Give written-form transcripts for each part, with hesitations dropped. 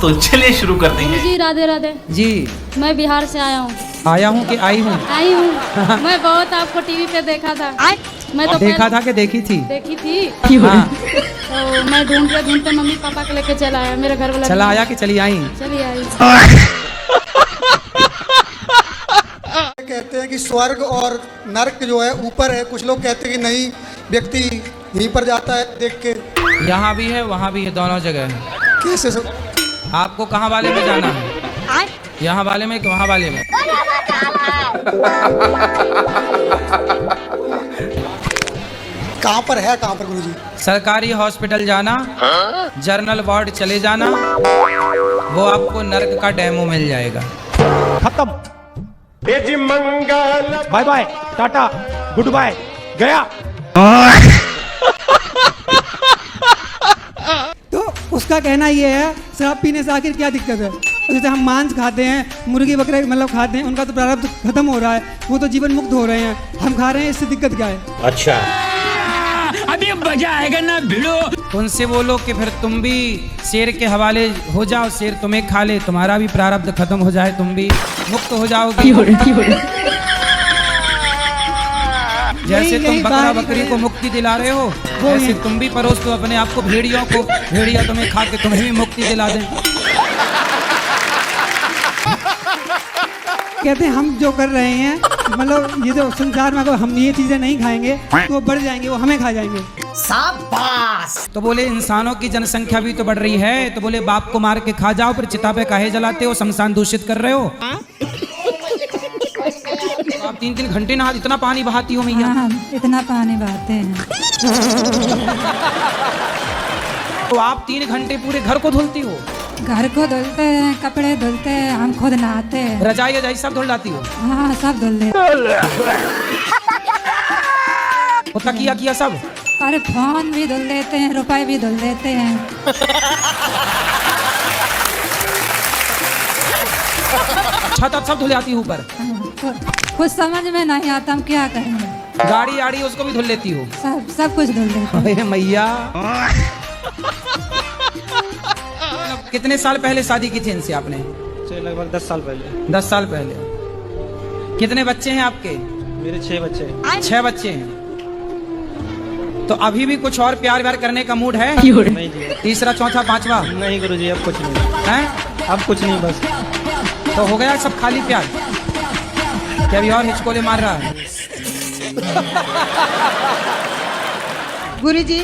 तो चलिए शुरू करते हैं। जी राधे राधे जी। मैं बिहार से आया हूँ। आया हूँ कि आई हूँ? आई हूँ। मैं बहुत आपको टीवी पे देखा था। मैं तो देखा था कि देखी थी? देखी थी। हाँ। तो मैं ढूंढते मम्मी पापा को लेके चला आया। मेरे घर वाला चला आया कि चली आई? चली आई। कहते हैं कि स्वर्ग और नर्क जो है ऊपर है, कुछ लोग कहते हैं कि नहीं, व्यक्ति यहीं पर जाता है देख के। यहाँ भी है वहाँ भी है, दोनों जगह है। कैसे सब? आपको कहाँ वाले में जाना है? यहाँ वाले में कि वहाँ वाले में? कहाँ पर है, कहाँ पर गुरुजी? सरकारी हॉस्पिटल जाना, जर्नल वार्ड चले जाना, वो आपको नर्क का डेमो मिल जाएगा। खत्म। Bye bye, tata, goodbye, गया। तो उसका कहना ये है, शराब पीने से आखिर क्या दिक्कत है? जैसे हम मांस खाते हैं, मुर्गी बकरे मतलब खाते हैं, उनका तो प्रारब्ध खत्म हो रहा है, वो तो जीवन मुक्त हो रहे हैं, हम खा रहे हैं, इससे दिक्कत क्या है? अच्छा, अभी मजा आएगा ना भिड़ो। उनसे बोलो कि फिर तुम भी शेर के हवाले हो जाओ, शेर तुम्हें खा ले, तुम्हारा भी प्रारब्ध खत्म हो जाए, तुम भी मुक्त हो जाओगे। जैसे तुम बकरा बकरी को मुक्ति दिला रहे हो, वैसे तुम भी परोस दो अपने आप को भेड़ियों को, भेड़िया तुम्हें खा के तुम्हें भी मुक्ति दिला दें। कहते हैं हम जो कर रहे हैं, मतलब ये जो संसार में अगर हम ये चीजें नहीं खाएंगे तो वो बढ़ जाएंगे, वो हमें खा जाएंगे। शाबाश। तो बोले इंसानों की जनसंख्या भी तो बढ़ रही है, तो बोले बाप को मार के खा जाओ, फिर चिता पे काहे जलाते हो, शमशान दूषित कर रहे हो। आप 3-3 घंटे नहा, इतना पानी बहाती हो मैया? हाँ, इतना पानी बहाते हैं। तो आप 3 घंटे पूरे घर को धुलती हो? घर को धुलते हैं, कपड़े धुलते हैं, हम खुद नहाते हैं। रजाई रजाई सब धुल जाती हो? हाँ, सब धुल देते। वो तकिया किया सब? अरे फोन भी धुल देते हैं, रुपए भी धुल देते हैं। छत सब धुल जाती ऊपर? कुछ समझ में नहीं आता, हम क्या करेंगे। गाड़ी आड़ी उसको भी धुल लेती हो? सब कुछ धुल देते हैं। अरे मैया। कितने साल पहले शादी की थी इनसे आपने? लगभग 10 साल पहले। 10 साल पहले। कितने बच्चे हैं आपके? मेरे 6 बच्चे हैं। 6 बच्चे हैं। तो अभी भी कुछ और प्यार व्यार करने का मूड है? नहीं जी। तीसरा चौथा पांचवा? नहीं गुरुजी, अब कुछ नहीं है। अब कुछ नहीं, बस। तो हो गया सब खाली प्यार? क्या अभी और हिचकोले मार रहा है? गुरुजी,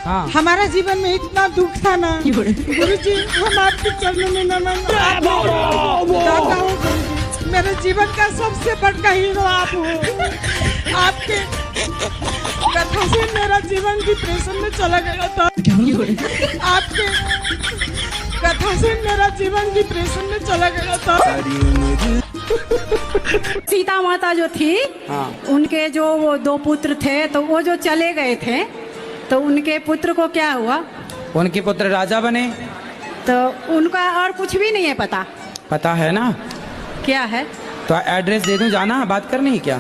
हाँ। हमारा जीवन में इतना दुख था ना गुरुजी, हम आपके चरणों में नमन करता हूँ गुरुजी। मेरे जीवन का सबसे बड़ा हीरो आप हो। आपके कथा से मेरा जीवन डिप्रेशन में चला गया था। आपके कथा से मेरा जीवन डिप्रेशन में चला गया था। सीता माता जो थी, हाँ। उनके जो वो 2 पुत्र थे, तो वो जो चले गए थे, तो उनके पुत्र को क्या हुआ? उनके पुत्र राजा बने। तो उनका और कुछ भी नहीं है पता? पता है ना क्या है? तो एड्रेस दे दूं, जाना बात करनी है क्या?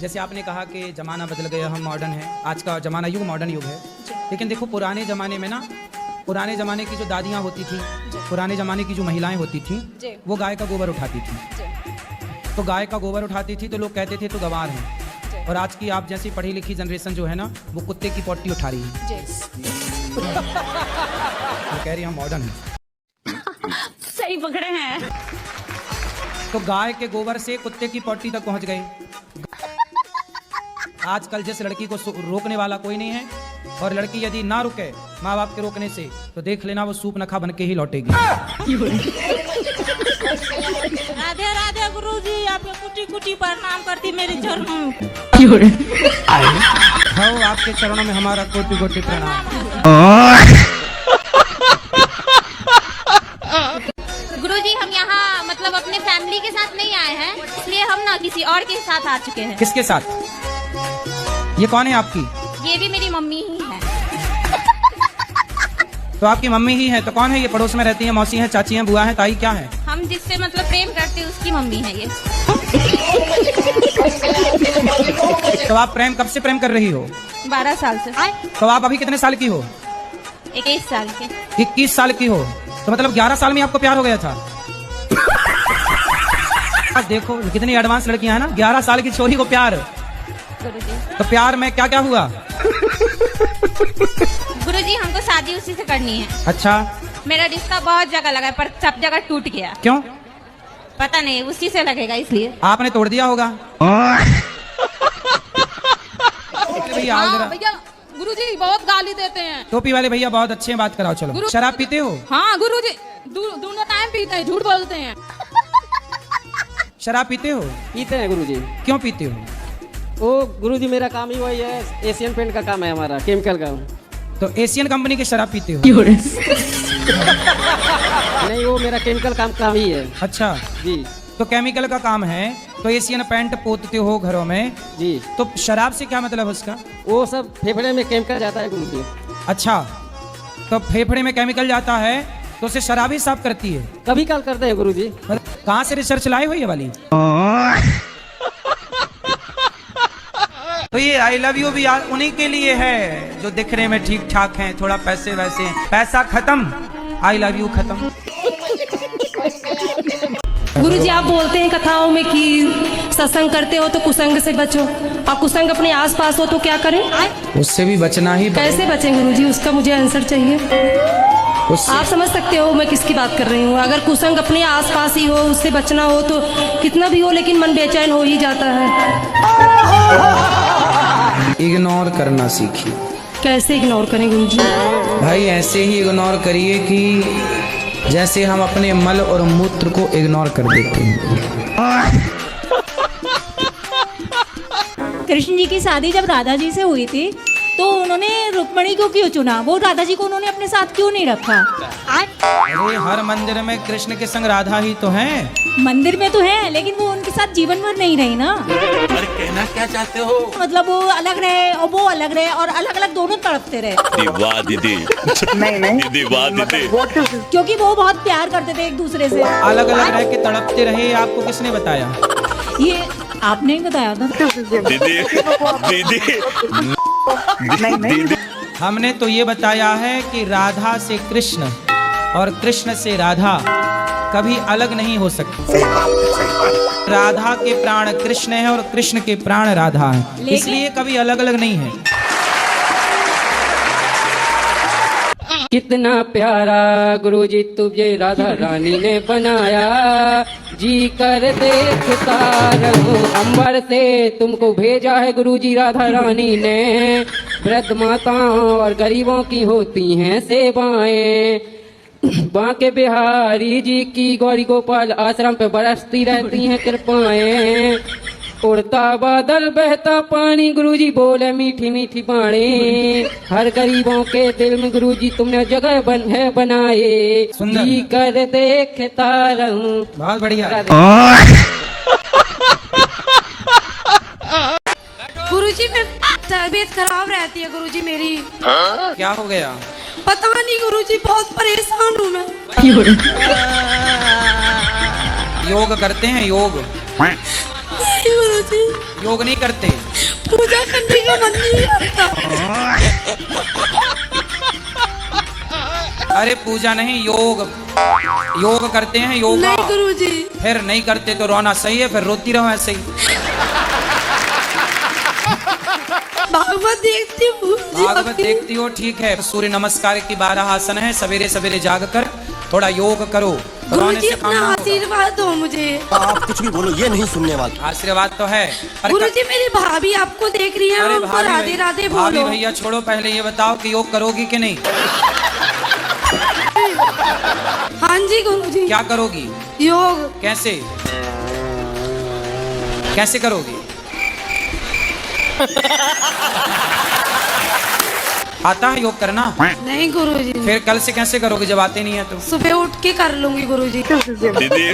जैसे आपने कहा कि जमाना बदल गया, हम मॉडर्न है, आज का जमाना युग मॉडर्न युग है। लेकिन देखो पुराने जमाने में ना, पुराने जमाने की जो दादियाँ होती थी, पुराने जमाने की जो महिलाएं होती थी, वो गाय का गोबर उठाती थी। तो गाय का गोबर उठाती थी तो लोग कहते थे तो गंवार हैं। और आज की आप जैसी पढ़ी लिखी जनरेशन जो है ना, वो कुत्ते की पोटी उठा रही है। वो कह रही हम मॉडर्न हैं। सही पकड़े हैं। तो गाय के गोबर से कुत्ते की पोटी तक पहुंच गए। आजकल जिस लड़की को रोकने वाला कोई नहीं है, और लड़की यदि ना रुके माँ बाप के रोकने से, तो देख लेना वो सूप नखा बन के ही लौटेगी। राधे राधे गुरुजी, आपके कुटी कुटी प्रणाम करती मेरे चरणों में। हाँ, आपके चरणों में हमारा कोटि कोटि प्रणाम। गुरुजी, हम यहाँ मतलब अपने फैमिली के साथ नहीं आए हैं, इसलिए हम ना किसी और के साथ आ चुके हैं। किसके साथ? ये कौन है आपकी? ये भी मेरी मम्मी ही है। तो आपकी मम्मी ही है, तो कौन है ये? पड़ोस में रहती है, मौसी है, चाची है, बुआ है, ताई, क्या है? हम जिससे मतलब प्रेम करते हैं उसकी मम्मी है ये। तो आप कब से प्रेम कर रही हो? 12 साल से। तो आप अभी कितने साल की हो? 21 साल के। 21 साल की हो तो मतलब 11 साल में आपको प्यार हो गया था। देखो कितनी एडवांस लड़कियां हैं ना, 11 साल की छोरी को प्यार। गुरुजी तो प्यार में क्या क्या हुआ? गुरुजी हमको शादी उसी से करनी है। अच्छा, मेरा रिश्ता बहुत जगह लगा पर सब जगह टूट गया। क्यों? पता नहीं, उसी से लगेगा इसलिए। आपने तोड़ दिया होगा। भैया आओ जरा। भैया गुरुजी बहुत गाली देते हैं। टोपी वाले भैया बहुत अच्छे हैं, बात कराओ। चलो, शराब पीते हो? हाँ गुरुजी दोनों टाइम पीते हैं, झूठ बोलते हैं। शराब पीते हो? पीते हैं गुरुजी। क्यों पीते हो? वो गुरुजी मेरा काम ही वही है, एशियन पेंट का काम है हमारा, केमिकल का। तो एशियन कंपनी की शराब पीते हो? नहीं, वो मेरा केमिकल काम ही है। अच्छा जी। तो केमिकल का काम है तो एशियन पेंट पोतते हो घरों में जी। तो शराब से क्या मतलब उसका? वो सब फेफड़े में केमिकल जाता है गुरुजी। अच्छा, तो फेफड़े में केमिकल जाता है तो उसे शराब ही साफ करती है। कभी कल करते हैं गुरुजी। कहाँ से रिसर्च लाए हो ये वाली? तो ये आई लव यू भी उन्हीं के लिए है जो दिखने में ठीक ठाक हैं, थोड़ा पैसे वैसे हैं। पैसा खत्म, आई लव यू खत्म। गुरुजी आप बोलते हैं कथाओं में कि सत्संग करते हो तो कुसंग से बचो, और कुसंग अपने आसपास हो तो क्या करें? उससे भी बचना ही कैसे बचें गुरुजी? उसका मुझे आंसर चाहिए। आप समझ सकते हो मैं किसकी बात कर रही हूँ। अगर कुसंग अपने आसपास ही हो, उससे बचना हो तो कितना भी हो लेकिन मन बेचैन हो ही जाता है। इग्नोर करना सीखिए। कैसे इग्नोर करें गुरुजी? भाई ऐसे ही इग्नोर करिए कि जैसे हम अपने मल और मूत्र को इग्नोर कर देते हैं। कृष्ण जी की शादी जब राधा जी से हुई थी तो उन्होंने रुक्मणी को क्यों चुना? वो राधा जी को उन्होंने अपने साथ क्यों नहीं रखा? अरे हर मंदिर में कृष्ण के संग राधा ही तो हैं। मंदिर में तो है लेकिन वो उनके साथ जीवन भर नहीं रही ना। अरे कहना क्या चाहते हो? मतलब वो अलग रहे और वो अलग रहे और अलग अलग दोनों तड़पते रहे। वाह दीदी। नहीं दीदी, वाह दीदी। क्योंकि वो बहुत प्यार करते थे एक दूसरे से। अलग अलग रह के तड़पते रहे, आपको किसने बताया? ये आपने ही बताया था। दीदी दीदी हमने तो ये बताया है कि राधा से कृष्ण और कृष्ण से राधा कभी अलग नहीं हो सकते। राधा के प्राण कृष्ण है और कृष्ण के प्राण राधा है, इसलिए कभी अलग अलग नहीं है। कितना प्यारा गुरुजी तुझे राधा रानी ने बनाया, जी कर देखता रहूं। अंबर से तुमको भेजा है गुरुजी राधा रानी ने, वृद्ध माताओं और गरीबों की होती हैं सेवाएं। बांके बिहारी जी की गौरी गोपाल आश्रम पे बरसती रहती हैं कृपाएं। उड़ता बादल बहता पानी गुरुजी बोले मीठी मीठी बाणी, हर गरीबों के दिल में गुरुजी तुमने जगह बनाए, जी कर देखता रहूं। बहुत बढ़िया। गुरुजी मेरी तबीयत खराब रहती है गुरुजी मेरी। क्या हो गया? पता नहीं गुरुजी, बहुत परेशान हूँ मैं। योग करते हैं? योग गुरुजी योग नहीं करते। पूजा करने का मन नहीं करता। अरे पूजा नहीं, योग करते हैं। योग नहीं गुरुजी। फिर नहीं करते तो रोना सही है, फिर रोती रहो ऐसे ही। भागवत देखती हूँ। भागवत देखती हो, ठीक है। सूर्य नमस्कार की 12 आसन है, सवेरे सवेरे जाग कर थोड़ा योग करो। गुरुजी अपना आशीर्वाद दो मुझे। आप कुछ भी बोलो, ये नहीं सुनने वाले। आशीर्वाद तो है। गुरुजी मेरी भाभी आपको देख रही है, उनको राधे राधे बोलो। भैया छोड़ो, पहले ये बताओ कि योग करोगी कि नहीं? हाँ जी गुरुजी। क्या करोगी? योग। कैसे कैसे करोगी? आता है योग करना? नहीं गुरुजी। फिर कल से कैसे करोगे जब आते नहीं है तो? सुबह उठ के कर लूंगी गुरुजी। दीदी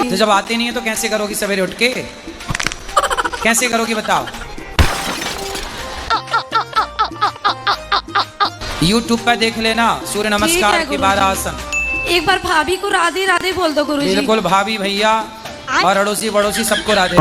तो जब आते नहीं है तो कैसे करोगी सवेरे उठ के? कैसे करोगी बताओ? YouTube पर देख लेना सूर्य नमस्कार के 12 आसन। एक बार भाभी को राधे राधे बोल दो गुरुजी। बिल्कुल, भाभी भैया और अड़ोसी पड़ोसी सबको राधे।